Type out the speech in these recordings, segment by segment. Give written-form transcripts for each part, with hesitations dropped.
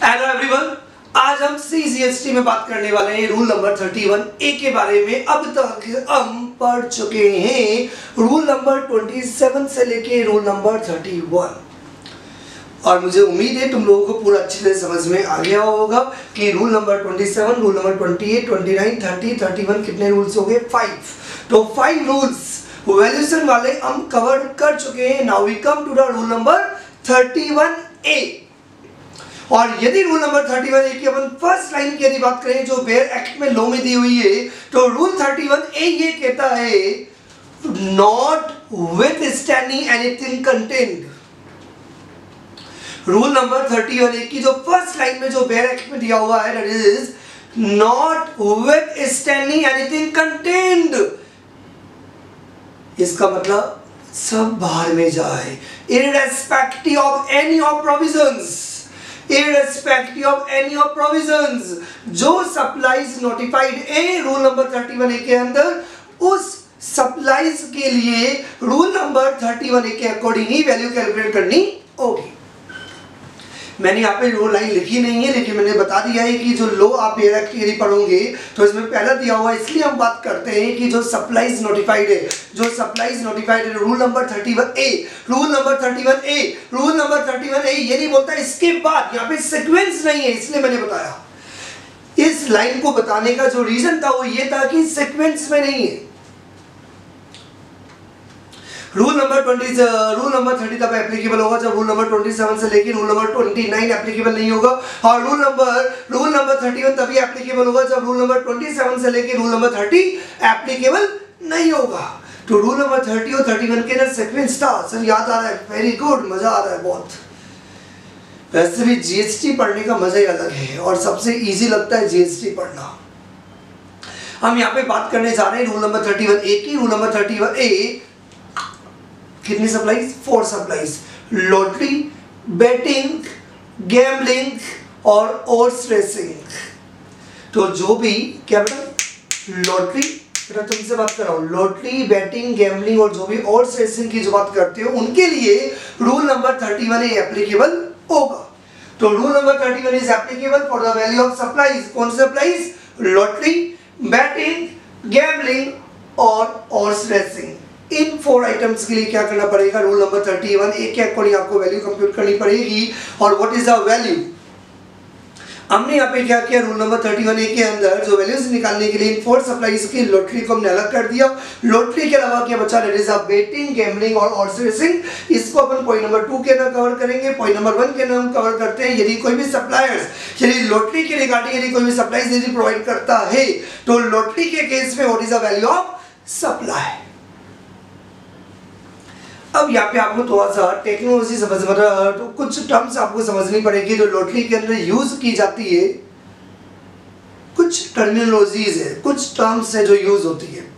Hello everyone, आज हम CGST में बात करने वाले हैं रूल नंबर 31A के बारे में। अब तक हम पढ़ चुके हैं रूल नंबर 27 से लेके रूल नंबर 31 और मुझे उम्मीद है तुम लोगों को पूरा अच्छी तरह समझ में आ गया होगा कि रूल नंबर 27, रूल नंबर 28, 29, 30, 31 कितने रूल्स हो गए? 5। तो 5 रूल्स वैल्यूएशन वाले हम कवर कर चुके हैं। Now we come to the rule number 31A। और यदि रूल नंबर 31A की अपन फर्स्ट लाइन की यदि बात करें जो बेयर एक्ट में लॉ में दी हुई है, तो रूल 31A ये कहता है not with standing anything content. Rule number 31A की जो फर्स्ट लाइन में जो बेयर एक्ट में दिया हुआ है that is not with standing anything content. इसका मतलब सब बाहर में जाए, irrespective of any of provisions, irrespective of any of provisions जो सप्लाईज नोटिफाइड है रूल नंबर 31A के अंदर, उस सप्लाईज के लिए रूल नंबर 31A के अकॉर्डिंग ही वैल्यू कैलकुलेट करनी होगी। मैंने यहाँ पे रो लाइन लिखी नहीं है, लेकिन मैंने बता दिया है कि जो लो आप बेयर एक्ट यदि पढ़ोगे तो इसमें पहला दिया हुआ है। इसलिए हम बात करते हैं कि जो सप्लाईज नोटिफाइड है, जो सप्लाईज नोटिफाइड है rule number 31A, rule number 31A, rule number 31A ये नहीं बोलता इसके बाद, यहाँ पे सीक्वेंस नहीं है। इसलिए मैंने बताया इस लाइन को बताने का जो रीजन था वो ये था कि सीक्वेंस में नहीं है। रूल नंबर 30 तब एप्लीकेबल होगा जब रूल नंबर 27 से लेकर रूल नंबर 29 एप्लीकेबल नहीं होगा, और रूल नंबर 31 तभी एप्लीकेबल होगा जब रूल नंबर 27 से लेकर रूल नंबर 30 एप्लीकेबल नहीं होगा। तो रूल नंबर 30 और 31 के ना सीक्वेंस था। सर याद आ रहा है? वेरी गुड, मजा आ रहा है बहुत। वैसे भी जीएसटी पढ़ने का मजा ही अलग है और सबसे इजी लगता है जीएसटी पढ़ना। हम यहाँ पे बात करने जा रहे हैं रूल नंबर 31A की। रूल नंबर 31A कितनी supplies? 4 supplies, lottery, betting, gambling और हॉर्स रेसिंग। तो जो भी क्या बेटा लॉटरी, बेटा तुमसे बात कर रहा हूँ, लॉटरी, बैटिंग, गैम्बलिंग और जो भी हॉर्स रेसिंग की जो बात करते हो उनके लिए रूल नंबर 31A एप्लीकेबल होगा। तो rule number 31 is applicable for the value of supplies. कौन से सप्लाईज? लॉटरी, बैटिंग, गैम्बलिंग और हॉर्स रेसिंग। इन 4 आइटम्स के लिए क्या करना पड़ेगा? रूल नंबर 31A के अकॉर्डिंग आपको वैल्यू कंप्यूट करनी पड़ेगी। और व्हाट इज द वैल्यू? हमने यहाँ पे क्या किया, रूल नंबर 31A के अंदर जो वैल्यूज निकालने के लिए इन 4 सप्लाईज की लॉटरी को हमने अलग कर दिया। लॉटरी के अलावा क्या बचा? That is a betting, gambling और हॉर्स रेसिंग। इसको अपन पॉइंट नंबर 2 के अंदर कवर करेंगे। पॉइंट नंबर 1 के अंदर हम कवर करते हैं यदि कोई भी सप्लायर्स यदि लॉटरी के रिगार्डिंग यदि कोई भी सप्लाईज यदि प्रोवाइड करता है तो लॉटरी के केस में what is the value of supply. अब यहाँ पे आपको थोड़ा सा टेक्नोलॉजी समझ तो कुछ टर्म्स आपको समझनी पड़ेगी जो लॉटरी के अंदर यूज की जाती है। कुछ टर्मिनोलॉजीज है, कुछ टर्म्स है जो यूज होती है।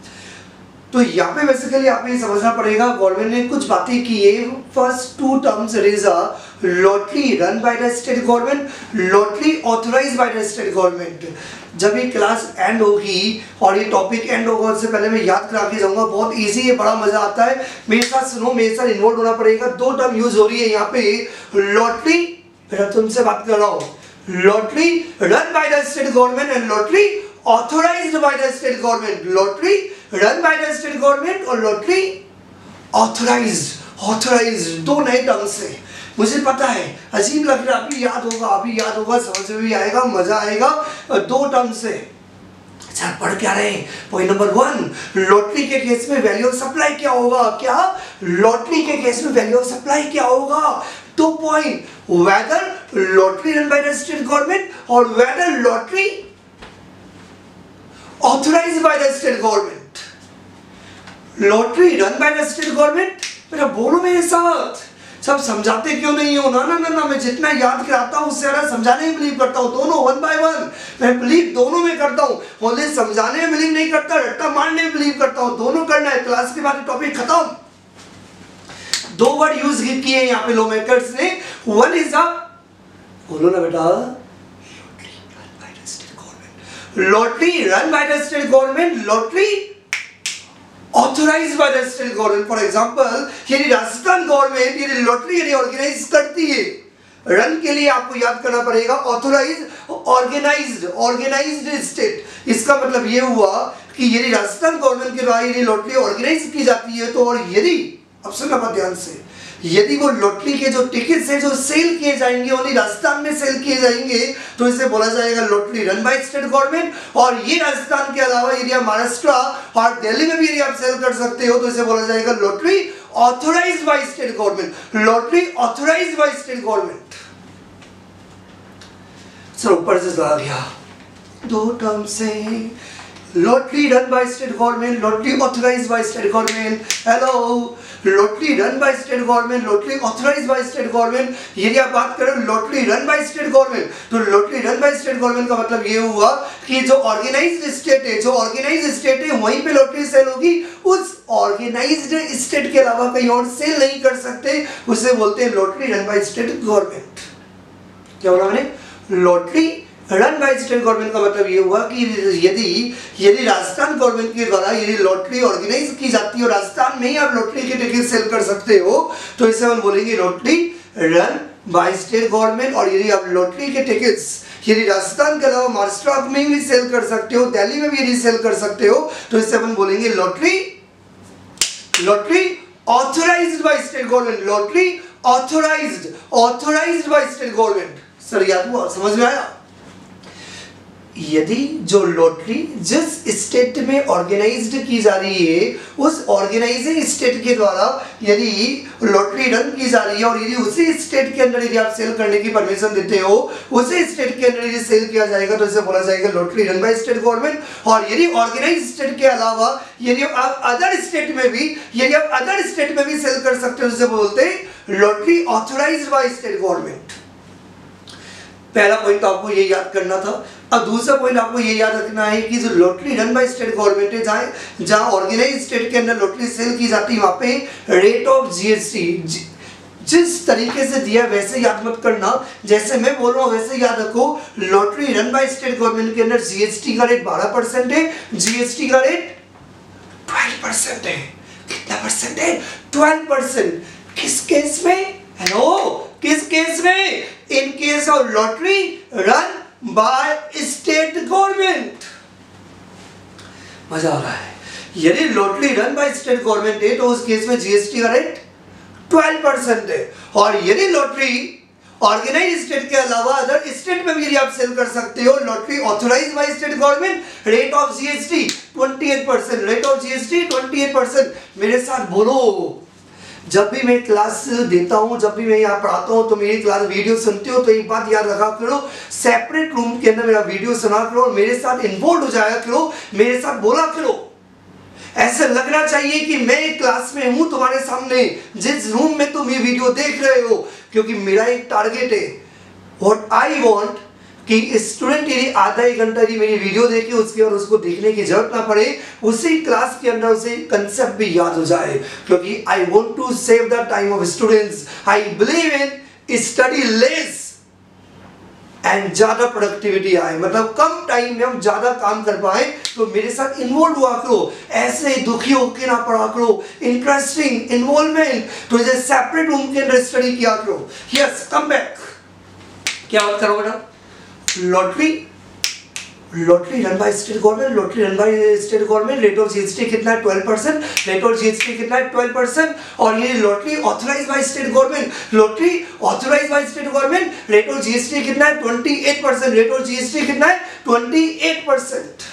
तो यहाँ पे बेसिकली आपको ये समझना पड़ेगा, गवर्नमेंट ने कुछ बातें की है। First 2 terms is a lottery run by the state government, lottery authorised by the state government. जब ये क्लास एंड होगी और ये टॉपिक एंड होगा उससे पहले मैं याद करा के जाऊंगा, बहुत इजी है, बड़ा मजा आता है। मेरे साथ सुनो, मेरे साथ इन्वॉल्व होना पड़ेगा। 2 टर्म यूज हो रही है यहाँ पे, लॉटरी, फिर तुमसे बात कर रहा हूँ, lottery run by the state government and lottery authorised by the state government. Lottery run by the state government और लॉटरी ऑथराइज्ड 2 नए टर्म्स है। मुझे पता है अजीब लग रहा है, अभी याद होगा, समझ में भी आएगा, मजा आएगा। 2 टर्म्स है। अच्छा पढ़ क्या रहे हैं? पॉइंट नंबर 1, लॉटरी के केस में वैल्यू ऑफ सप्लाई क्या होगा? क्या लॉटरी के केस में वैल्यू ऑफ सप्लाई क्या होगा? 2 point, whether lottery run by the state government और whether lottery authorised by the state government. Lottery run by the state government, मेरा बोलो मेरे साथ। सब समझाते क्यों नहीं हो? ना, मैं जितना याद कराता हूँ उससे ज़्यादा समझाने में बिलीव करता हूँ। दोनों 1 by 1 मैं बिलीव दोनों में करता हूँ। ओनली समझाने में बिलीव नहीं करता, रट्टा मारने में बिलीव करता हूँ। दोनों करना है। क्लास के बाद टॉपिक खत्म। 2 वर्ड यूज किए यहाँ पे लॉ मेकर्स ने। 1 इज अ, बोलो ना बेटा, lottery run by the state government, lottery authorized by the state government. For example, यदि राजस्थान गवर्नमेंट यदि लॉटरी यदि ऑर्गेनाइज करती है रन के लिए आपको याद करना पड़ेगा ऑथोराइज, ऑर्गेनाइज्ड स्टेट। इसका मतलब ये हुआ कि यदि राजस्थान गवर्नमेंट के द्वारा यदि लॉटरी ऑर्गेनाइज की जाती है तो, और यदि, अब सुनना बहुत ध्यान से, यदि वो लॉटरी के जो टिकट्स हैं जो सेल किए जाएंगे ओनली राजस्थान में सेल किए जाएंगे तो इसे बोला जाएगा lottery run by state government. और ये राजस्थान के अलावा यदि आप महाराष्ट्र और दिल्ली में भी यदि आप सेल कर सकते हो तो इसे बोला जाएगा lottery authorised by state government, lottery authorised by state government. Sir ऊपर से आ गया दो टर्म से, lottery run by state government, lottery authorised by state government. Hello, lottery run by state government, lottery authorised by state government. यदि आप बात करें lottery run by state government तो lottery run by state government का मतलब ये हुआ कि जो ऑर्गेनाइज्ड स्टेट है, जो ऑर्गेनाइज्ड स्टेट है वहीं पे लॉटरी सेल होगी, उस ऑर्गेनाइज्ड स्टेट के अलावा कहीं और सेल नहीं कर सकते, उसे बोलते हैं lottery run by state government. क्या बोला मैंने? Lottery run by state government का मतलब ये हुआ कि यदि राजस्थान गवर्नमेंट के द्वारा यदि लॉटरी ऑर्गेनाइज की जाती है और राजस्थान में ही आप लॉटरी के टिकट सेल कर सकते हो तो इसे हम बोलेंगे lottery run by state government. और यदि आप लॉटरी के टिकट्स यदि राजस्थान के अलावा महाराष्ट्र में भी सेल कर सकते हो, दिल्ली में भी यदि सेल कर सकते हो तो इसे हम बोलेंगे lottery authorised by state government, lottery authorised by state government. Sir याद हुआ, समझ में आया? यदि जो लॉटरी जिस स्टेट में ऑर्गेनाइज्ड की जा रही है उस ऑर्गेनाइजिंग स्टेट के द्वारा यदि लॉटरी रन की जा रही है और यदि उसी स्टेट के अंदर यदि आप सेल करने की परमिशन देते हो, उसी स्टेट के अंदर यदि सेल किया जाएगा तो इसे बोला जाएगा lottery run by state government. और यदि ऑर्गेनाइज स्टेट के अलावा यदि आप अदर स्टेट में भी सेल कर सकते हो उसे बोलते हैं lottery authorised by state government. पहला पॉइंट तो आपको ये याद करना था। अब दूसरा पॉइंट आपको ये याद रखना है कि जो lottery run by state government है, जहां ऑर्गेनाइज स्टेट के अंदर लॉटरी सेल की जाती है वहां पे रेट ऑफ जीएसटी जिस तरीके से दिया वैसे याद मत करना, जैसे मैं बोल रहा हूं वैसे याद रखो। Lottery run by state government के अंदर जीएसटी का रेट 12% है, जीएसटी का रेट 12% है। कितना परसेंट है? 12%। किस केस में? हेलो, किस केस में? इन case of lottery run by state government. मजा आ रहा है? यदि lottery run by state government है तो उस केस में जीएसटी का रेट 12% है। और यदि लॉटरी ऑर्गेनाइज स्टेट के अलावा अदर स्टेट में भी यदि आप सेल कर सकते हो, lottery authorise by state government, rate of GST 28%, rate of GST 28%। मेरे साथ बोलो, जब भी मैं क्लास देता हूं, जब भी मैं यहाँ पढ़ाता हूं तो मेरी क्लास वीडियो सुनते हो तो एक बात याद रखा करो, सेपरेट रूम के अंदर मेरा वीडियो सुना करो, मेरे साथ इन्वॉल्व हो जाया करो, मेरे साथ बोला करो। ऐसा लगना चाहिए कि मैं क्लास में हूं तुम्हारे सामने, जिस रूम में तुम ये वीडियो देख रहे हो, क्योंकि मेरा एक टारगेट है। व्हाट आई वांट कि स्टूडेंट यदि आधा एक घंटा यदि मेरी वीडियो देखे उसके और उसको देखने की जरूरत ना पड़े, उसी क्लास के अंदर उसे कंसेप्ट भी याद हो जाए, क्योंकि I want to save the time of students. I believe in study less and ज्यादा प्रोडक्टिविटी आए, मतलब कम टाइम में हम ज्यादा काम कर पाए। तो मेरे साथ इन्वॉल्व हुआ करो, ऐसे दुखी होकर ना पढ़ा करो, इंटरेस्टिंग इन्वॉल्वमेंट। तो इसे सेपरेट रूम के अंदर स्टडी किया करो। Yes, come back. क्या बात करो बेटा? Lottery run by state government, lottery run by state government, rate of GST कितना है? 12%। रेट ऑफ जीएसटी कितना है? 12%। और ये lottery authorise by state government, lottery authorise by state government, rate of GST कितना है? 28%। रेट ऑफ जीएसटी कितना है? 28%।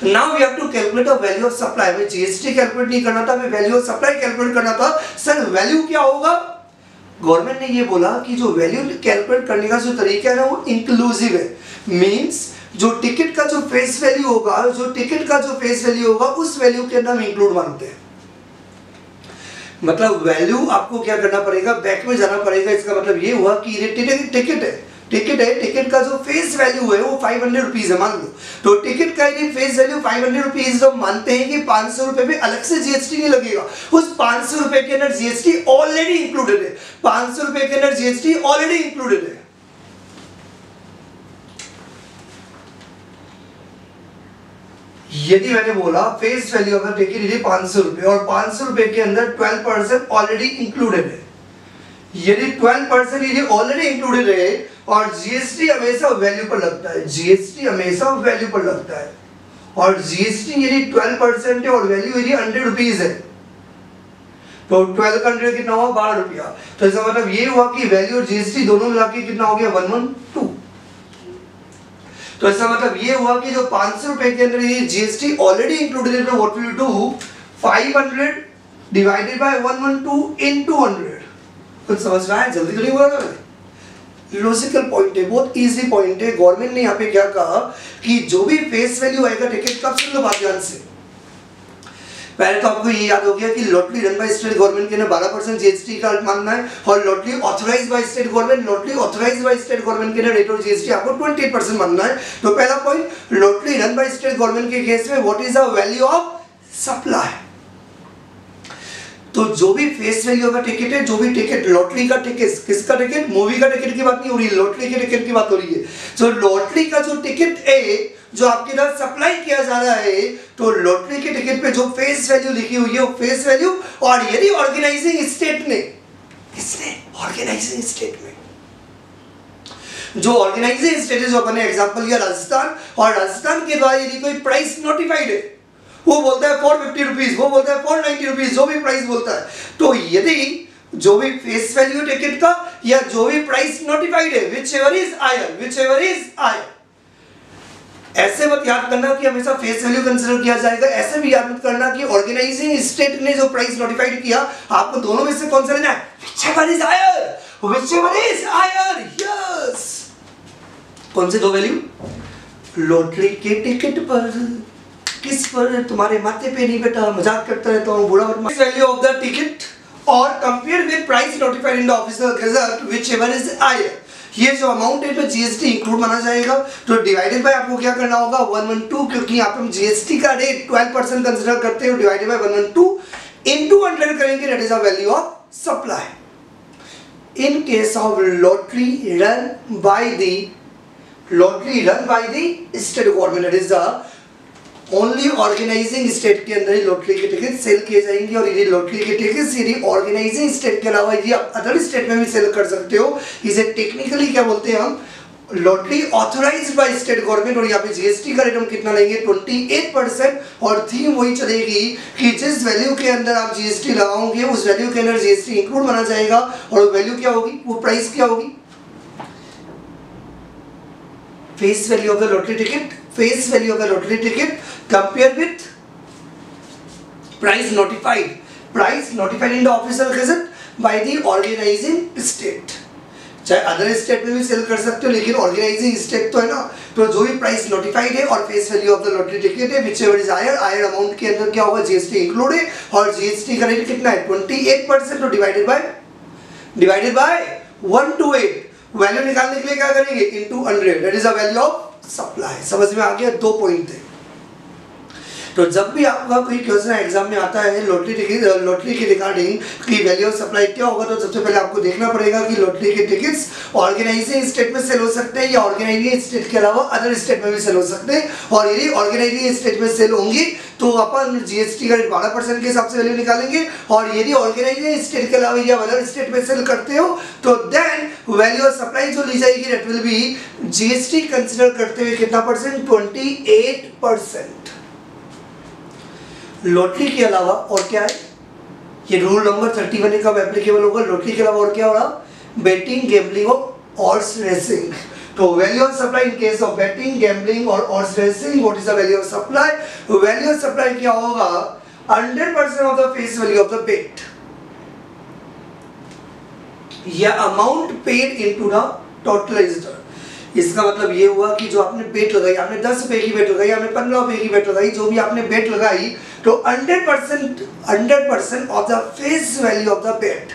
Now we have to calculate the value of supply। हमें जीएसटी कैलकुलेट नहीं करना था, हमें वैल्यू ऑफ सप्लाई कैलकुलेट करना था। सर वैल्यू क्या होगा? गवर्नमेंट ने ये बोला कि जो वैल्यू कैलकुलेट करने का जो तरीका है ना वो इंक्लूसिव है। मींस जो टिकट का जो फेस वैल्यू होगा, उस वैल्यू के अंदर हम इंक्लूड मानते हैं। मतलब वैल्यू आपको क्या करना पड़ेगा? बैक में जाना पड़ेगा। इसका मतलब ये हुआ कि ये टिकट का जो फेस वैल्यू है वो 500 रुपीज है मान लो। तो टिकट का यदि फेस वैल्यू 500 रुपीज, तो मानते हैं कि 500 रुपए में अलग से जीएसटी नहीं लगेगा। उस 500 रुपए के अंदर जीएसटी ऑलरेडी इंक्लूडेड है। 500 रुपए के अंदर जीएसटी ऑलरेडी इंक्लूडेड है। यदि मैंने बोला face value of the ticket यदि 500 रुपए और 500 रुपए के अंदर 12% ऑलरेडी इंक्लूडेड है, यदि 12% यदि ऑलरेडी इंक्लूडेड है और जीएसटी हमेशा वैल्यू पर लगता है, जीएसटी हमेशा वैल्यू पर लगता है, और जीएसटी यदि 12% है और वैल्यू यदि 100 रुपीज है तो 12 का 100 कितना हुआ, 12 रुपया। तो इसका मतलब ये हुआ कि वैल्यू और जीएसटी दोनों मिला के कितना हो गया, 112। तो इसका मतलब ये हुआ कि जो 500 रुपए के अंदर ये जीएसटी ऑलरेडी इंक्लूडेड है, तो what will do, 500 divided by 112 into 100। कुछ समझ रहा है? जल्दी तो नहीं बोला मैंने, लॉजिकल पॉइंट है, बहुत इजी पॉइंट है। गवर्नमेंट ने यहाँ पे क्या कहा कि जो भी फेस वैल्यू आएगा टिकट का, सुन लो बात ध्यान से। पहले तो आपको ये याद हो गया कि lottery run by state government के ना 12% जीएसटी का मानना है, और lottery authorised bye state government, lottery authorised bye state government के ना रेट ऑफ जीएसटी आपको 28% मानना है। तो पहला point, lottery run by state government के केस में what is the value of supply. तो जो भी फेस वैल्यू का टिकट है, जो भी टिकट, लॉटरी का टिकट, किसका टिकट, मूवी का टिकट की बात नहीं हो रही, लॉटरी के टिकट की बात हो रही है। तो लॉटरी का जो टिकट है जो आपके साथ सप्लाई किया जा रहा है, तो लॉटरी के टिकट पे जो फेस वैल्यू लिखी हुई है वो फेस वैल्यू, और यदि ऑर्गेनाइजिंग स्टेट ने, किसने, ऑर्गेनाइजिंग स्टेट में, जो ऑर्गेनाइजिंग स्टेट है, जो अपने एग्जांपल लिया राजस्थान, और राजस्थान के द्वारा यदि कोई प्राइस नोटिफाइड है, वो बोलता है 450 रुपीज, वो बोलता है 490 रुपीज, जो भी प्राइस बोलता है, तो यदि जो भी फेस वैल्यू टिकट का या जो भी प्राइस नोटिफाइड है, whichever is higher, whichever is higher, ऐसे मत याद करना कि हमेशा फेस वैल्यू कंसीडर किया जाएगा, ऐसे भी याद मत करना कि ऑर्गेनाइजिंग स्टेट ने जो प्राइस नोटिफाइड किया, आपको दोनों में से कौन सा लेना है, whichever is higher, whichever is higher, yes. कौन से दो वैल्यू, लॉटरी के टिकट पर, किस पर, तुम्हारे माथे पे नहीं बेटा, मजाक करता रहता हूँ, बुरा मत। वैल्यू ऑफ द टिकट और compare with price notified in the official gazette whichever is higher, ये जो अमाउंट है तो जीएसटी इंक्लूड माना जाएगा, तो डिवाइडेड बाय आपको क्या करना होगा, 112, क्योंकि यहाँ पे हम जीएसटी का रेट 12% कंसीडर करते हैं, डिवाइडेड बाय 112 इनटू 100 करेंगे, that is the value of supply. In case of lottery run by the state government, that is the only organising state के अंदर ही लॉटरी के टिकट सेल किए जाएंगे, और यदि लॉटरी के टिकट यदि ऑर्गेनाइजिंग स्टेट के अलावा यदि आप अदर स्टेट में भी सेल कर सकते हो, इसे टेक्निकली क्या बोलते हैं हम, lottery authorised bye state government. और यहाँ पे जीएसटी का रेट हम कितना लेंगे, 28%, और थीम वही चलेगी कि जिस वैल्यू के अंदर आप जीएसटी लगाओगे उस वैल्यू के अंदर जीएसटी इंक्लूड माना जाएगा, और वैल्यू क्या होगी, वो प्राइस क्या होगी, face value of the lottery ticket, face value of the lottery ticket compare with price notified in the official gazette by the organising state. चाहे अदर स्टेट में भी सेल कर सकते हो, लेकिन ऑर्गेनाइजिंग स्टेट तो है ना, तो जो भी प्राइस नोटिफाइड है और face value of the lottery ticket है, व्हिचएवर इज हायर अमाउंट के अंदर क्या होगा, जीएसटी इंक्लूड है, और जीएसटी का रेट कितना है, 28%, तो डिवाइडेड बाय 128, वैल्यू निकालने के लिए क्या करेंगे, into 100, that is the value of supply. समझ में आ गया, दो पॉइंट थे। तो जब भी आपका कोई क्वेश्चन एग्जाम में आता है लॉटरी के रिगार्डिंग कि वैल्यू ऑफ सप्लाई क्या होगा, तो सबसे पहले आपको देखना पड़ेगा कि लॉटरी के टिकट्स ऑर्गेनाइजिंग स्टेट में सेल हो सकते हैं या ऑर्गेनाइजिंग स्टेट के अलावा अदर स्टेट में भी सेल हो सकते हैं, और यदि ऑर्गेनाइजिंग स्टेट में सेल होंगी तो अपन जीएसटी का रेट 12% के हिसाब से वैल्यू निकालेंगे, और यदि ऑर्गेनाइजिंग स्टेट के अलावा या अदर स्टेट में सेल करते हो तो देन वैल्यू ऑफ सप्लाई जो ली जाएगी that will be GST consider करते हुए कितना परसेंट, 28%। लॉटरी के अलावा और क्या है, ये रूल नंबर 31 कब एप्लीकेबल होगा, लॉटरी के अलावा और क्या हो रहा, बेटिंग, गैम्बलिंग और हॉर्स रेसिंग। तो value of supply in case of betting, gambling और horse racing, what is the value of supply, value of supply क्या होगा, 100% of the face value of the bet या amount paid into the total register. इसका मतलब ये हुआ कि जो आपने बेट लगाई, आपने 10 रुपए की बेट लगाई, आपने 15 रुपए की बेट लगाई, जो भी आपने बेट लगाई, तो 100% of the face value of the bet,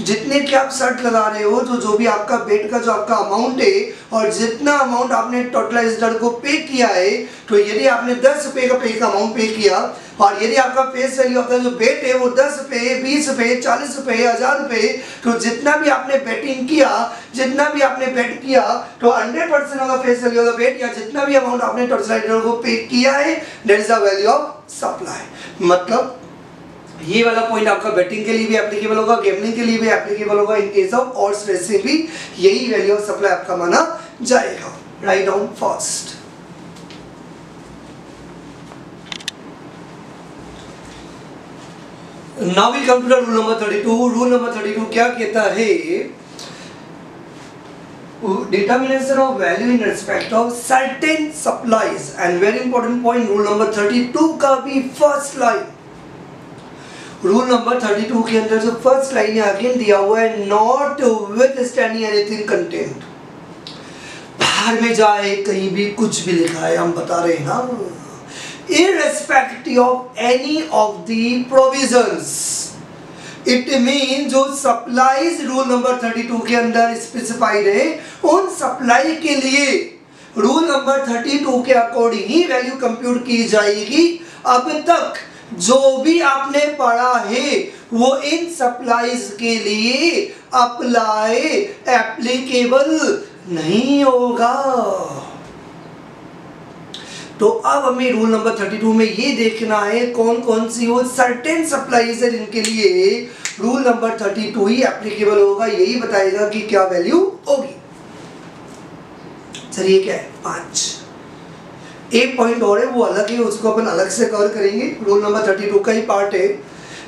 जितने की आप शर्ट लगा रहे हो, तो जो भी आपका बेट का जो आपका अमाउंट है और जितना अमाउंट आपने टोटलाइजर को पे किया है, तो यदि आपने 10 रुपए का अमाउंट पे किया और यदि आपका फेस वैल्यू ऑफ द जो बेट है वो 10 रुपए, 20 रुपए, 40 रुपए, 1000 रुपए, तो जितना भी आपने बेटिंग किया, जितना भी आपने बेट किया, तो 100% of the face value of the bet या जितना भी अमाउंट आपने टोटलाइजर को पे किया है, that is the value of supply. मतलब ये वाला पॉइंट आपका बेटिंग के लिए भी एप्लीकेबल होगा, गेमलिंग के लिए भी एप्लीकेबल होगा, in case of horse racing भी यही वैल्यू ऑफ सप्लाई आपका माना जाएगा। Write down first. Now we come to the rule number 32। Rule number 32 क्या कहता है? Determination of value in respect of certain supplies, and very important point rule number 32 का भी फर्स्ट लाइन। रूल नंबर 32 के अंदर जो फर्स्ट लाइन है again दिया हुआ है, नॉट विथस्टैंडिंग एनीथिंग कंटेंट। बाहर में जाए कहीं भी कुछ भी लिखा है, हम बता रहे हैं ना, irrespective of any of the provisions, it mean जो सप्लाईज रूल नंबर 32 के अंदर स्पेसिफाइड है, उन सप्लाई के लिए रूल नंबर 32 के अकॉर्डिंग ही वैल्यू कंप्यूट की जाएगी। अब तक जो भी आपने पढ़ा है वो इन सप्लाईज के लिए अप्लाई एप्लीकेबल नहीं होगा। तो अब हमें रूल नंबर 32 में ये देखना है कौन कौन सी वो सर्टेन सप्लाईज है जिनके लिए रूल नंबर 32 ही एप्लीकेबल होगा। यही बताएगा कि क्या वैल्यू होगी। चलिए क्या है 5। एक पॉइंट और है वो अलग है, उसको अपन अलग से कवर करेंगे, रूल नंबर 32 का ही पार्ट है।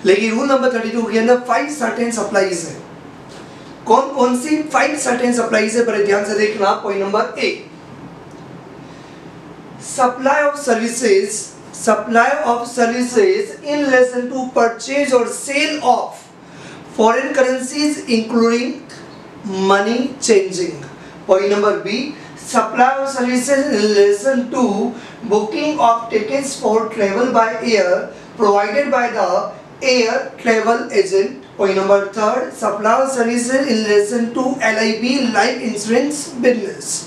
लेकिन रूल नंबर 32 के अंदर 5 सर्टेन सप्लाईज है। कौन कौन सी 5 सर्टेन सप्लाईज है बड़े ध्यान से देखना। Point number A, supply of services in relation to purchase or sale of foreign currencies including money changing. Point number B, supply of services in relation to booking of tickets for travel by air provided by the air travel agent. Point number 3, supply of services in relation to LIB life insurance business.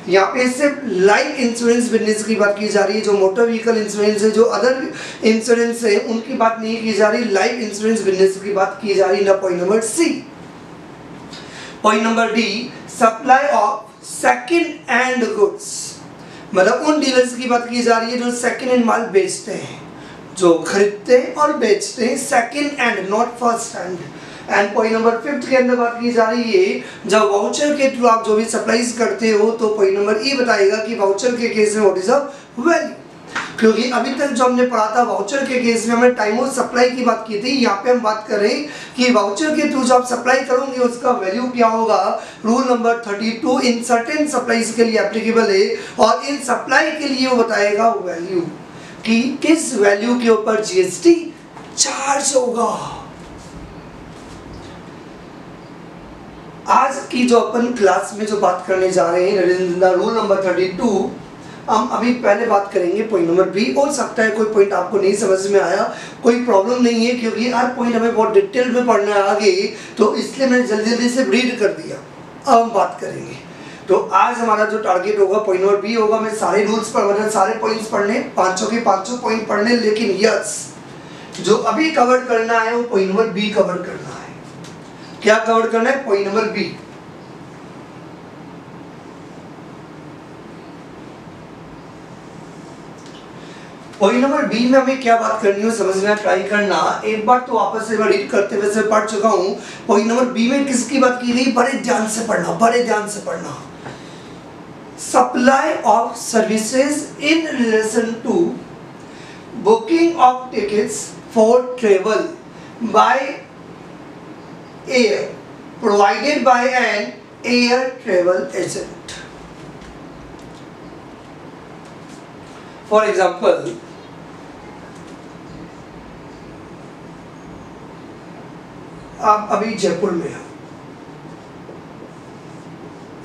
यहाँ पे सिर्फ life insurance business की बात की जा रही है। जो मोटर व्हीकल इंश्योरेंस है, जो अदर इंश्योरेंस है, उनकी बात नहीं की जा रही, लाइफ इंश्योरेंस बिजनेस की बात की जा रही है। Point number C. Point number D, supply of second hand goods, मतलब उन डीलर्स की बात की जा रही है जो सेकंड हैंड माल बेचते हैं, जो खरीदते हैं और बेचते हैं second hand, not first hand. And point number 5 के अंदर बात की जा रही है जब वाउचर के थ्रू आप जो भी सप्लाईज करते हो, तो पॉइंट नंबर ई बताएगा कि वाउचर के केस में व्हाट इज द वैल्यू। क्योंकि अभी तक जो हमने पढ़ा था वाउचर के केस में हमने टाइम ऑफ सप्लाई की बात की थी। यहाँ पे हम बात करें कि वाउचर के थ्रू जो आप सप्लाई करोगे उसका वैल्यू क्या होगा। Rule number 32 in certain supplies के लिए एप्लीकेबल है और इन सप्लाई के लिए वो बताएगा वैल्यू कि किस वैल्यू के ऊपर जीएसटी चार्ज होगा। आज की जो अपन क्लास में जो बात करने जा रहे हैं रूल नंबर 32, हम अभी पहले बात करेंगे पॉइंट नंबर बी। हो सकता है कोई पॉइंट आपको नहीं समझ में आया, कोई प्रॉब्लम नहीं है, क्योंकि हर पॉइंट हमें बहुत डिटेल में पढ़ना है आगे, तो इसलिए मैंने जल्दी जल्दी से रीड कर दिया। अब हम बात करेंगे। तो आज हमारा जो टारगेट होगा पॉइंट नंबर बी होगा। मैं सारे रूल्स पर मतलब सारे पॉइंट्स पढ़ने, पांचों के पांचों पॉइंट पढ़ने, लेकिन यस जो अभी कवर करना है वो पॉइंट नंबर बी कवर करना है। क्या कवर करना है? Point number B. Point number B में हमें क्या बात करनी है समझना ट्राई करना। एक बार तो वापस से रीड करते हुए से पढ़ चुका हूं। पॉइंट नंबर बी में किसकी बात की गई? बड़े ध्यान से पढ़ना, बड़े ध्यान से पढ़ना। Supply of services in relation to booking of tickets for travel by air provided by an air travel agent. For example, आप अभी जयपुर में हो,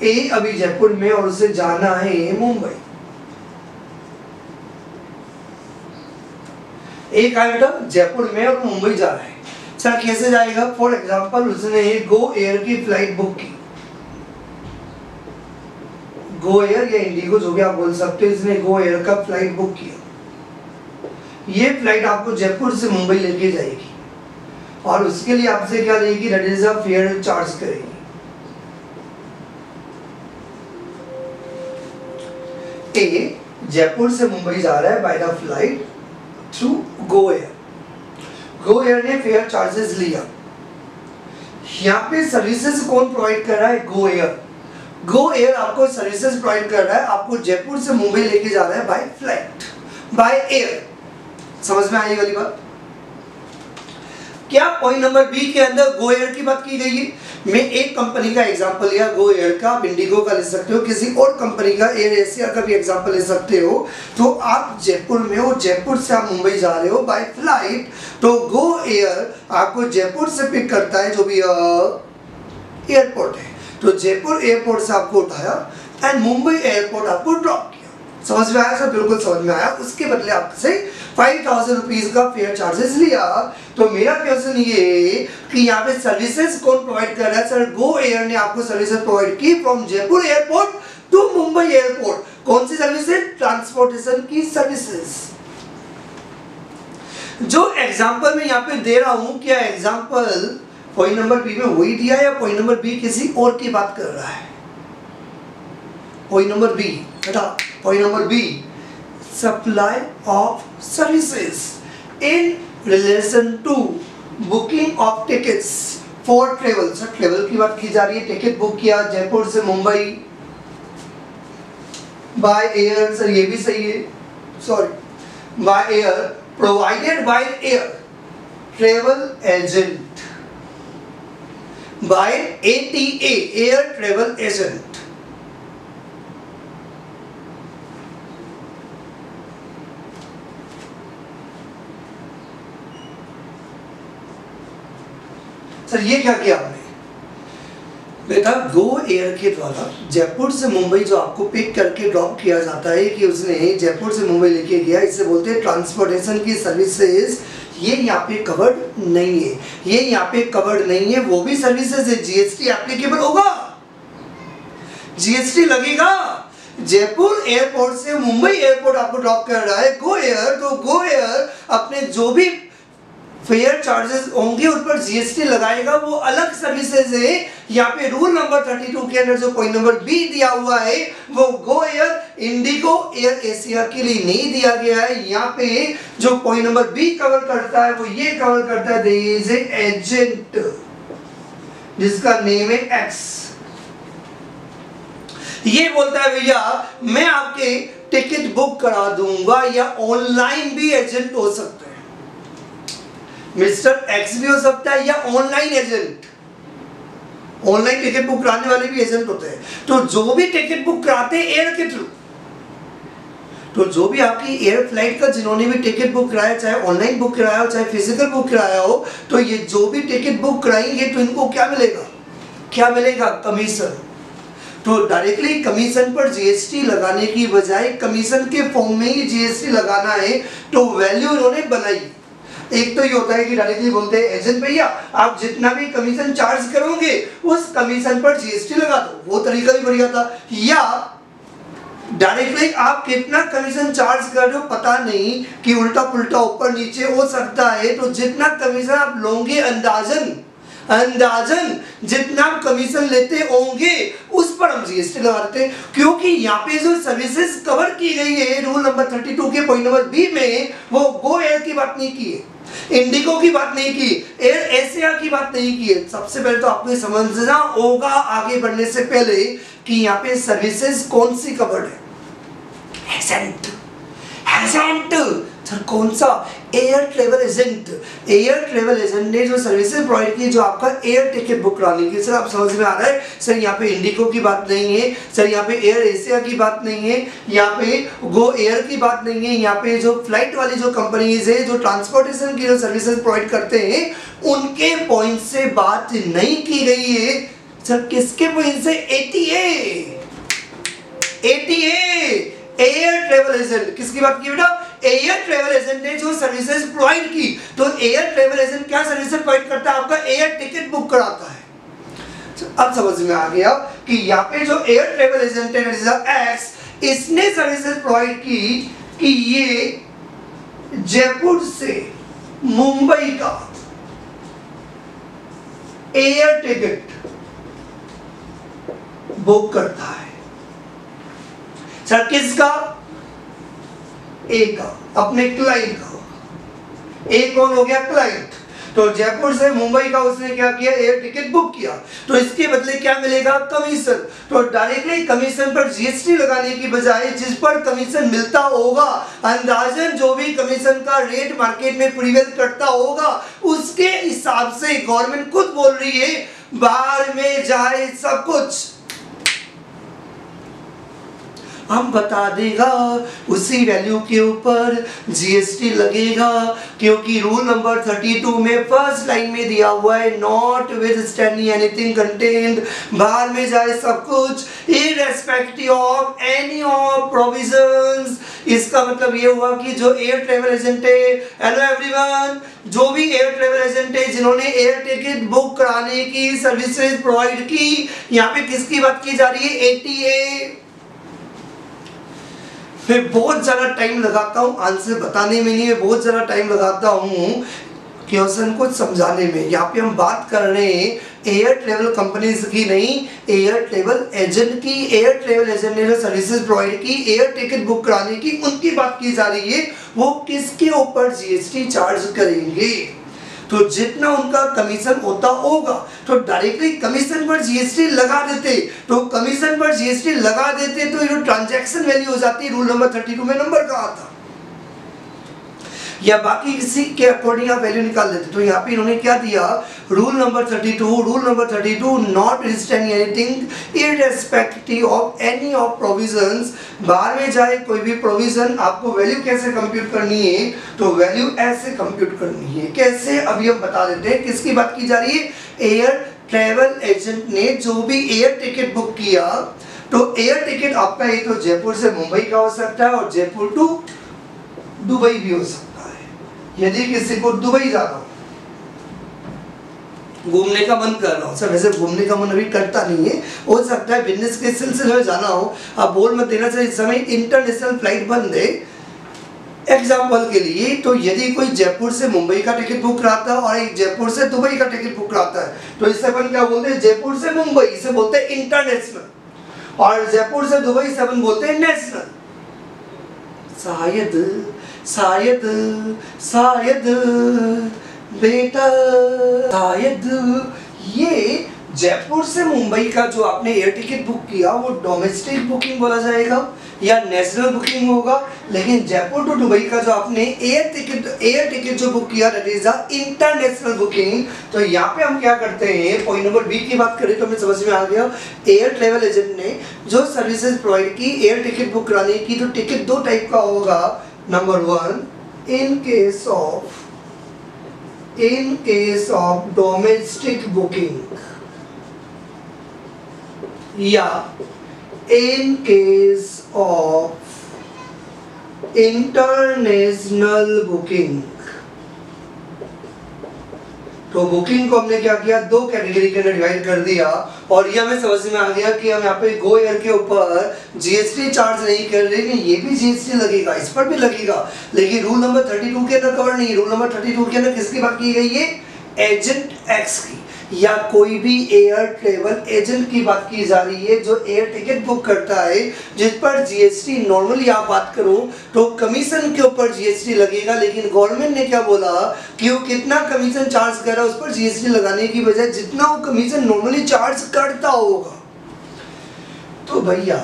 ए अभी जयपुर में और उसे जाना है मुंबई। ए कहाँ बेटा? जयपुर में और मुंबई जा रहा है। सर कैसे जाएगा? फॉर एग्जाम्पल उसने गो एयर की फ्लाइट बुक की, गो एयर या इंडिगो जो भी आप बोल सकते हो, इसने गो एयर का फ्लाइट बुक किया। ये फ्लाइट आपको जयपुर से मुंबई लेके जाएगी और उसके लिए आपसे क्या लेगी? That is a fair charge करेगी। ए जयपुर से मुंबई जा रहा है by the flight through Go Air. Go Air ने फेयर चार्जेस लिया। यहाँ पे सर्विसेज कौन प्रोवाइड कर रहा है? Go Air. गो एयर आपको सर्विसेज प्रोवाइड कर रहा है, आपको जयपुर से मुंबई लेके जा रहा है बाय फ्लाइट, बाय एयर। समझ में आई वाली बात? क्या पॉइंट नंबर बी के अंदर गो एयर की बात की गई है? मैं एक कंपनी का एग्जांपल लिया, गो एयर का, आप इंडिगो का ले सकते हो, किसी और कंपनी का, एयर एशिया का भी एग्जांपल ले सकते हो। तो आप जयपुर में हो, जयपुर से आप मुंबई जा रहे हो बाय फ्लाइट, तो गो एयर आपको जयपुर से पिक करता है, जो भी एयरपोर्ट है। तो जयपुर एयरपोर्ट से आपको उठाया एंड मुंबई एयरपोर्ट आपको ड्रॉप किया। समझ में आया सर? बिल्कुल समझ में आया। उसके बदले आपसे 5000 रुपीज का फेयर चार्जेस लिया। तो मेरा क्वेश्चन ये कि यहाँ पे सर्विसेज कौन प्रोवाइड कर रहा है? सर गो एयर ने आपको सर्विसेज प्रोवाइड की from Jaipur airport to Mumbai airport. कौन सी सर्विसेज? ट्रांसपोर्टेशन की सर्विसेज। जो एग्जाम्पल मैं यहाँ पे दे रहा हूं, क्या एग्जाम्पल पॉइंट नंबर बी में वही दिया या पॉइंट नंबर बी किसी और की बात कर रहा है? पॉइंट नंबर बी बेटा, point number B, supply of services in relation to booking of tickets for travel. Sir travel की बात की जा रही है, टिकट बुक किया जयपुर से मुंबई बाय एयर। सर ये भी सही है, sorry, by air, provided by air travel agent, by ATA, Air Travel Agent। Sir ये क्या किया आपने? बेटा गो एयर के द्वारा जयपुर से मुंबई जो आपको पिक करके ड्रॉप किया जाता है, कि उसने जयपुर से मुंबई लेके गया, इसे बोलते हैं ट्रांसपोर्टेशन की सर्विसेज। ये यहाँ पे कवर्ड नहीं है, ये यहाँ पे कवर्ड नहीं है। वो भी सर्विसेज है, जीएसटी एप्लीकेबल होगा, जीएसटी लगेगा। जयपुर एयरपोर्ट से मुंबई एयरपोर्ट आपको ड्रॉप कर रहा है गो एयर, तो गो एयर अपने जो भी फेयर चार्जेस होंगे उन पर जीएसटी लगाएगा, वो अलग सर्विसेज है। यहाँ पे रूल नंबर 32 के अंदर जो पॉइंट नंबर बी दिया हुआ है वो Go Air, Indigo, air Asia के लिए नहीं दिया गया है। यहाँ पे जो पॉइंट नंबर बी कवर करता है वो ये कवर करता है, देयर इज ए एजेंट जिसका नेम है एक्स। ये बोलता है भैया मैं आपके टिकट बुक करा दूंगा, या ऑनलाइन भी एजेंट हो सकता है, मिस्टर एक्स भी हो सकता है, या online agent, online ticket book कराने वाले भी एजेंट होते हैं। तो जो भी टिकट बुक कराते हैं एयर के थ्रू, तो जो भी आपकी एयर फ्लाइट का जिन्होंने भी टिकट बुक कराया, चाहे ऑनलाइन बुक कराया हो चाहे फिजिकल बुक कराया हो, तो ये जो भी टिकट बुक कराएंगे तो इनको क्या मिलेगा? क्या मिलेगा? कमीशन। तो डायरेक्टली कमीशन पर जीएसटी लगाने की बजाय कमीशन के फॉर्म में ही जीएसटी लगाना है, तो वैल्यू इन्होंने बनाई। एक तो ये होता है कि डायरेक्टली बोलते हैं एजेंट भैया आप जितना भी कमीशन चार्ज करोगे उस कमीशन पर जीएसटी लगा दो, वो तरीका भी बढ़िया था। या डायरेक्टली आप कितना कमीशन चार्ज कर रहे हो पता नहीं, कि उल्टा पुल्टा ऊपर नीचे हो सकता है, तो जितना कमीशन आप लोगे अंदाजन जितना कमीशन लेते होंगे उस पर हम जीएसटी लगा देते हैं। क्योंकि यहाँ पे जो सर्विसेज कवर की गई है रूल नंबर 32 के पॉइंट नंबर बी में, वो गो एयर की बात नहीं की है, इंडिगो की बात नहीं की, एयर एशिया की बात नहीं की है। सबसे पहले तो आपको समझना होगा आगे बढ़ने से पहले कि यहाँ पे सर्विसेज कौन सी कवर्ड है? एजेंट। सर कौन सा? Air travel agent. Air travel agent ने जो सर्विसेज प्रोवाइड की, जो आपका एयर टिकट बुक कराने की। सर आप समझ में आ रहा है? सर यहाँ पे इंडिगो की बात नहीं है, सर यहाँ पे एयर एशिया की बात नहीं है, यहाँ पे गो एयर की बात नहीं है, यहाँ पे जो फ्लाइट वाली जो कंपनीज है जो ट्रांसपोर्टेशन की जो सर्विसेज प्रोवाइड करते हैं उनके पॉइंट से बात नहीं की गई है। सर किसके पॉइंट से? ATA air travel agent. किसकी बात की बेटा? एयर ट्रेवल एजेंट ने जो सर्विसेज प्रोवाइड की। तो एयर ट्रेवल एजेंट क्या सर्विसेज प्रोवाइड करता है? आपका एयर टिकट बुक कराता है। अब समझ में आ गया कि यहाँ पे जो एयर ट्रेवल एजेंट है एक्स, इसने सर्विसेज प्रोवाइड की कि ये जयपुर से मुंबई का एयर टिकट बुक करता है। सर किसका? ए का, अपने क्लाइंट का। ए कौन हो गया? क्लाइंट। तो जयपुर से मुंबई का उसने क्या किया, एयर टिकट बुक किया, तो इसके बदले क्या मिलेगा, कमीशन। तो डायरेक्टली कमीशन पर जीएसटी लगाने की बजाय जिस पर कमीशन मिलता होगा, अंदाजन जो भी कमीशन का रेट मार्केट में प्रिवेल करता होगा, उसके हिसाब से गवर्नमेंट खुद बोल रही है बाहर में जाए सब कुछ हम बता देगा, उसी वैल्यू के ऊपर जीएसटी लगेगा, क्योंकि रूल नंबर 32 में फर्स्ट लाइन में दिया हुआ है not with standing anything contained, बाहर में जाए सब कुछ irrespective of any of provisions. इसका मतलब ये हुआ कि जो एयर ट्रेवल एजेंट है, हेलो एवरीवन, जो भी एयर ट्रेवल एजेंट है जिन्होंने एयर टिकट बुक कराने की सर्विसेज प्रोवाइड की, यहाँ पे किसकी बात की जा रही है, एटीए। मैं बहुत ज़्यादा टाइम लगाता हूँ आंसर बताने में, नहीं मैं बहुत ज़्यादा टाइम लगाता हूँ क्वेश्चन को समझाने में। यहाँ पे हम बात कर रहे हैं एयर ट्रेवल कंपनीज की, नहीं एयर ट्रेवल एजेंट की। एयर ट्रेवल एजेंट ने जो सर्विसेज प्रोवाइड की एयर टिकट बुक कराने की, उनकी बात की जा रही है। वो किसके ऊपर जीएसटी चार्ज करेंगे, तो जितना उनका कमीशन होता होगा तो डायरेक्टली कमीशन पर जीएसटी लगा देते, तो कमीशन पर जीएसटी लगा देते तो ये ट्रांजैक्शन वैल्यू हो जाती, रूल नंबर 32 में नंबर कहा था, या बाकी किसी के अकॉर्डिंग आप वैल्यू निकाल देते। तो यहाँ पे इन्होंने क्या दिया, rule number 32 not restraining anything irrespective of any of provisions, बाहर में जाए कोई भी प्रोविजन, आपको वैल्यू कैसे कंप्यूट करनी है, तो वैल्यू ऐसे कंप्यूट करनी है। कैसे, अभी हम बता देते हैं। किसकी बात की जा रही है, एयर ट्रेवल एजेंट ने जो भी एयर टिकट बुक किया, तो एयर टिकट आपका ये तो जयपुर से मुंबई का हो सकता है और जयपुर टू दुबई भी हो सकता है। यदि किसी को दुबई जाना हो, घूमने का मन कर रहा हो, सर वैसे घूमने का मन अभी करता नहीं है, हो सकता है बिजनेस के सिलसिले में जाना हो, आप बोल मत देना सर इस समय इंटरनेशनल फ्लाइट बंद है एग्जाम्पल के लिए। तो यदि कोई जयपुर से मुंबई का टिकट बुक कराता है और एक जयपुर से दुबई का टिकट बुक कराता है, तो इससे अपन क्या बोलते हैं, जयपुर से मुंबई इसे बोलते हैं इंटरनेशनल, और जयपुर से दुबई से अपन बोलते हैं नेशनल। शायद शायद शायद बेटा शायद ये जयपुर से मुंबई का जो आपने एयर टिकट बुक किया वो डोमेस्टिक बुकिंग बोला जाएगा या नेशनल बुकिंग होगा, लेकिन जयपुर टू दुबई का जो आपने एयर टिकट जो बुक किया that is a international booking. तो यहाँ पे हम क्या करते हैं, पॉइंट नंबर बी की बात करें तो हमें समझ में आ गया, एयर ट्रेवल एजेंट ने जो सर्विसेज प्रोवाइड की एयर टिकट बुक कराने की, तो टिकट दो टाइप का होगा। Number 1, in case of domestic booking या in case of international booking। तो बुकिंग को हमने क्या किया, दो कैटेगरी के अंदर डिवाइड कर दिया, और ये हमें समझ में आ गया कि हम यहाँ पे गो एयर के ऊपर जीएसटी चार्ज नहीं कर रहे हैं, ये भी जीएसटी लगेगा, इस पर भी लगेगा, लेकिन रूल नंबर 32 के अंदर कवर नहीं। रूल नंबर 32 के अंदर किसकी बात की गई है, एजेंट एक्स की, या कोई भी एयर ट्रेवल एजेंट की बात की जा रही है जो एयर टिकट बुक करता है, जिस पर जीएसटी नॉर्मली आप बात करो तो कमीशन के ऊपर जीएसटी लगेगा, लेकिन गवर्नमेंट ने क्या बोला कि वो कितना कमीशन चार्ज कर रहा है उस पर जीएसटी लगाने की बजाय जितना वो कमीशन नॉर्मली चार्ज करता होगा। तो भैया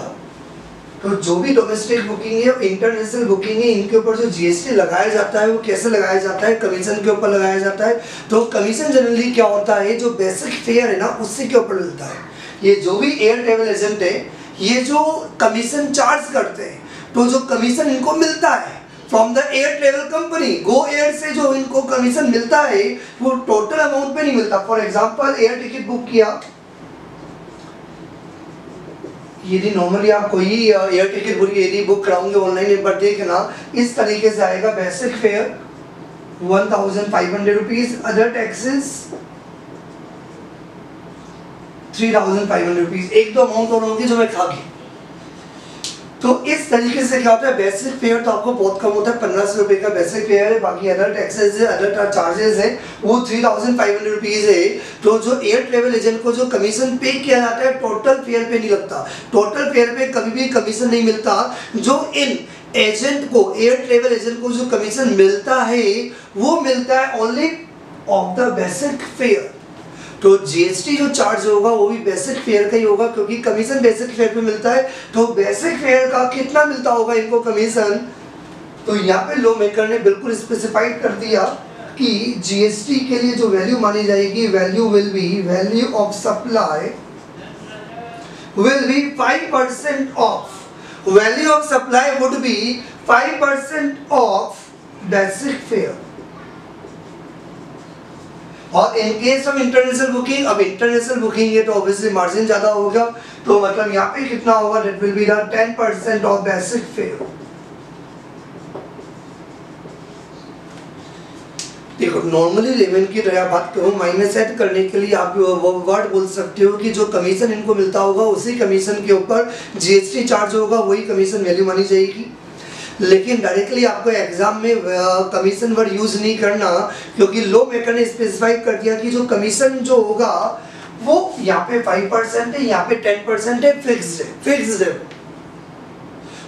तो जो भी डोमेस्टिक बुकिंग है, इंटरनेशनल बुकिंग है, इनके ऊपर जो जीएसटी लगाया जाता है वो कैसे लगाया जाता है, कमीशन के ऊपर लगाया जाता है। तो कमीशन जनरली क्या होता है, जो बेसिक फेयर है ना उससे के ऊपर मिलता है। ये जो भी एयर ट्रेवल एजेंट है, ये जो कमीशन चार्ज करते हैं, तो जो कमीशन इनको मिलता है from the air travel company, Go Air से जो इनको कमीशन मिलता है वो टोटल अमाउंट पे नहीं मिलता। For example air ticket book किया, यदि नॉर्मली आप कोई एयर टिकट यदि बुक कराओगे ऑनलाइन, पर देखना इस तरीके से आएगा, basic fair 1500 rupees, other taxes 3500 rupees, एक दो अमाउंट और होंगे जो मैं खा गई। तो इस तरीके से क्या होता है, बेसिक फेयर तो आपको बहुत कम होता है, 1500 रुपये का बेसिक फेयर है, बाकी अदर टैक्सेस है, अदर चार्जेस है, वो 3500 रुपीज है। तो जो एयर ट्रेवल एजेंट को जो कमीशन पे किया जाता है टोटल फेयर पे नहीं लगता, टोटल फेयर पे कभी भी कमीशन नहीं मिलता। जो इन एजेंट को, एयर ट्रेवल एजेंट को जो कमीशन मिलता है वो मिलता है only of the basic fair. तो जीएसटी जो चार्ज होगा वो भी बेसिक फेयर का ही होगा, क्योंकि कमीशन बेसिक फेयर पे मिलता है। तो बेसिक फेयर का कितना मिलता होगा इनको कमीशन, तो यहाँ पे लॉ मेकर ने बिल्कुल स्पेसिफाइड कर दिया कि जीएसटी के लिए जो वैल्यू मानी जाएगी, value will be, value of supply will be 5% of, value of supply would be 5% of basic fare. और in case of international booking, अब इंटरनेशनल बुकिंग है तो ऑब्वियसली मार्जिन ज्यादा होगा, तो मतलब यहाँ पे कितना होगा, that will be the 10% of basic fair. देखो नॉर्मली लेवल की तरह बात करूँ, माइनस ऐड करने के लिए आप वर्ड बोल सकते हो कि जो कमीशन इनको मिलता होगा उसी कमीशन के ऊपर जीएसटी चार्ज होगा, वही कमीशन वैल्यू मानी जाएगी। लेकिन डायरेक्टली आपको एग्जाम में कमीशन वर्ड यूज नहीं करना, क्योंकि लॉ मेकर ने स्पेसिफाई कर दिया कि जो कमीशन जो होगा वो यहाँ पे 5% है, यहाँ पे 10% है, फिक्स्ड है।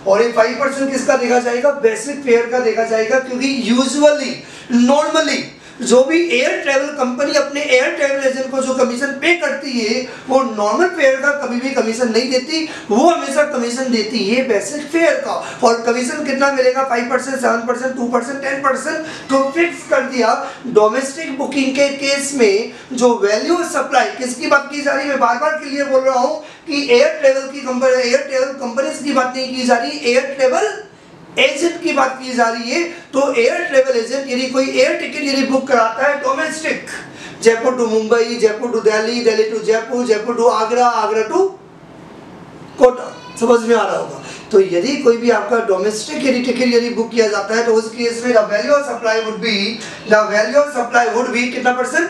और ये 5% किसका देखा जाएगा, बेसिक फेयर का देखा जाएगा, क्योंकि यूजुअली नॉर्मली जो भी एयर ट्रैवल कंपनी अपने एयर ट्रैवल एजेंट को जो कमीशन पे करती है वो नॉर्मल फेयर का कभी भी कमीशन नहीं देती, वो हमेशा कमीशन देती है बेसिक फेयर का। और कमीशन कितना मिलेगा, 5%, 7%, 2%, 10%, तो फिक्स कर दिया। डोमेस्टिक बुकिंग के केस में जो वैल्यू सप्लाई किसकी बात की जा रही है, मैं बार बार क्लियर बोल रहा हूँ कि एयर ट्रैवल कंपनीज की बात नहीं की जा रही, एयर ट्रैवल एजेंट की बात की जा रही है। तो एयर ट्रैवल एजेंट यदि कोई एयर टिकट यदि बुक कराता है domestic, Jaipur to Mumbai, Jaipur to Delhi, Delhi to Jaipur, Jaipur to Agra, Agra to Kota, समझ में आ रहा होगा। तो यदि कोई भी आपका डोमेस्टिक यदि टिकट यदि बुक किया जाता है तो उस केस में the value of supply would B कितना परसेंट,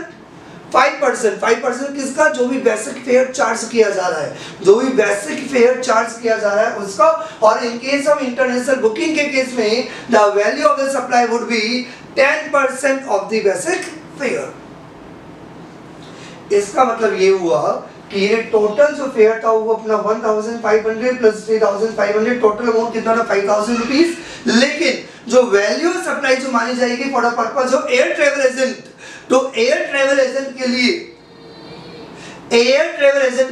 5%। 5% किसका, जो भी बेसिक फेयर चार्ज किया जा रहा है, जो भी बेसिक फेयर चार्ज किया जा रहा है उसका। और in case of international booking के केस में the value of the supply would B 10% of the basic fair. इसका मतलब ये हुआ कि ये टोटल जो फेयर था वो अपना 1500 प्लस 3500, टोटल अमाउंट कितना था 5000 रुपीज। लेकिन जो वैल्यू सप्लाई जो मानी जाएगी for the purpose of air travel agent, तो एयर ट्रैवल एजेंट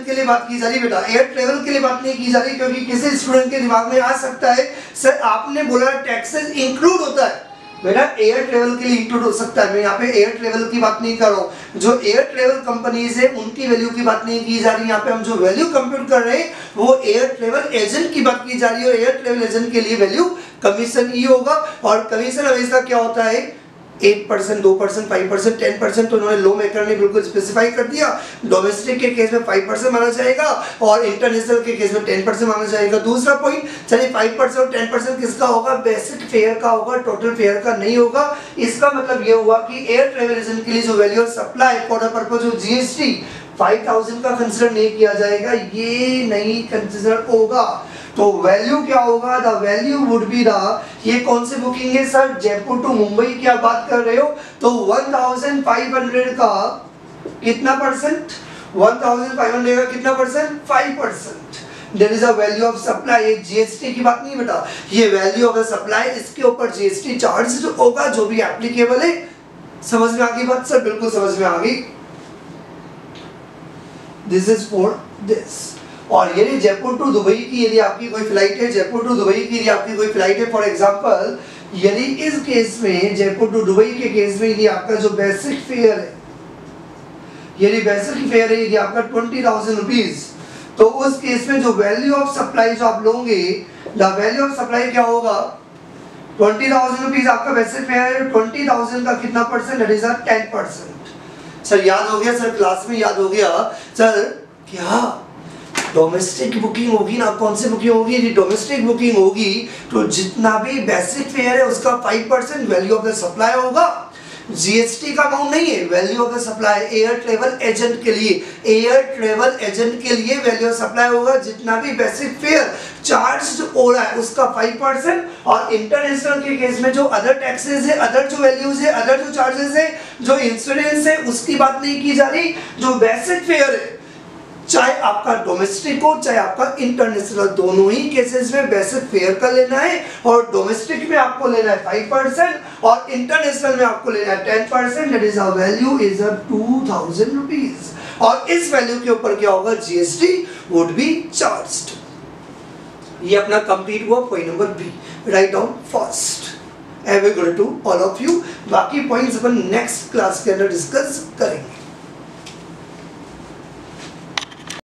के लिए बात की जा रही बेटा, एयर ट्रैवल के लिए बात नहीं की जा रही, क्योंकि किसी स्टूडेंट के दिमाग में आ सकता है सर आपने बोला टैक्सेस इंक्लूड होता है, बेटा एयर ट्रैवल के लिए इंक्लूड हो सकता है। मैं यहाँ पे एयर ट्रैवल की बात नहीं कर रहा हूँ, जो एयर ट्रैवल कंपनीज है उनकी वैल्यू की बात नहीं की जा रही। यहाँ पे हम जो वैल्यू कंप्यूट कर रहे हैं वो एयर ट्रैवल एजेंट की बात की जा रही है, और एयर ट्रैवल एजेंट के लिए वैल्यू कमीशन ही होगा। और कमीशन हमेशा क्या होता है, 8%, 2%, 5%, 10%, तो उन्होंने लॉ मेकर ने बिल्कुल स्पेसिफाई कर दिया। डोमेस्टिक के केस में 5% माना जाएगा और इंटरनेशनल के केस में 10% माना जाएगा। दूसरा पॉइंट, चलिए 5% और 10% किसका होगा, बेसिक फेयर का होगा, टोटल फेयर का नहीं होगा। इसका मतलब ये हुआ कि एयर ट्रैवल एजेंट के लिए जो value of supply for the purpose of GST 5000 का कंसिडर नहीं किया जाएगा, ये नहीं कंसिडर होगा। तो वैल्यू क्या होगा, the value would be the, ये कौन सी बुकिंग है सर, जयपुर टू मुंबई की आप बात कर रहे हो, तो 1500 का कितना परसेंट, 1500 का कितना percent, 5%। There is a value of supply, ये जीएसटी की बात नहीं बेटा, ये वैल्यू ऑफ सप्लाई, इसके ऊपर जीएसटी चार्ज जो होगा जो भी एप्लीकेबल है। समझ में आ गई बात सर, बिल्कुल समझ में आ गई। This is for this. और यदि जयपुर टू दुबई की यदि आपकी कोई फ्लाइट है, जयपुर टू दुबई की यदि आपकी कोई फ्लाइट है, फॉर एग्जांपल यदि इस केस में जयपुर टू दुबई के केस में यदि आपका जो बेसिक फेयर है, यदि बेसिक फेयर है यदि आपका 20,000 रुपीज, तो उस केस में जो वैल्यू ऑफ सप्लाई जो आप लोगे, द वैल्यू ऑफ सप्लाई क्या होगा, 20,000 रुपीज आपका बेसिक फेयर है, 20,000 का कितना परसेंट, दैट इज 10%। सर याद हो गया, सर क्लास में याद हो गया सर, क्या डोमेस्टिक बुकिंग होगी ना, कौन सी बुकिंग होगी, यदि डोमेस्टिक बुकिंग होगी तो जितना भी बेसिक फेयर है उसका 5% वैल्यू ऑफ द सप्लाई होगा, जीएसटी का अमाउंट नहीं है, value of the supply air travel agent के लिए, एयर ट्रैवल एजेंट के लिए वैल्यू ऑफ सप्लाई होगा, जितना भी बेसिक फेयर चार्ज हो रहा है उसका 5%। और इंटरनेशनल के केस में जो अदर टैक्सेस है, अदर जो वैल्यूज है, अदर जो चार्जेस है, जो इंश्योरेंस है, उसकी बात नहीं की जा रही, जो बेसिक फेयर है चाहे आपका डोमेस्टिक हो चाहे आपका इंटरनेशनल, दोनों ही केसेस में बेसिक फेयर का लेना है, और डोमेस्टिक में आपको लेना है 5% और इंटरनेशनल में आपको लेना है 10%, that is a value is 2000 rupees, और इस वैल्यू के ऊपर क्या होगा, जीएसटी वुड बी चार्ज्ड। ये अपना कंप्लीट हुआ point number B, write down first. Have a good to all of you. बाकी पॉइंट्स अपन नेक्स्ट क्लास के अंदर डिस्कस करेंगे।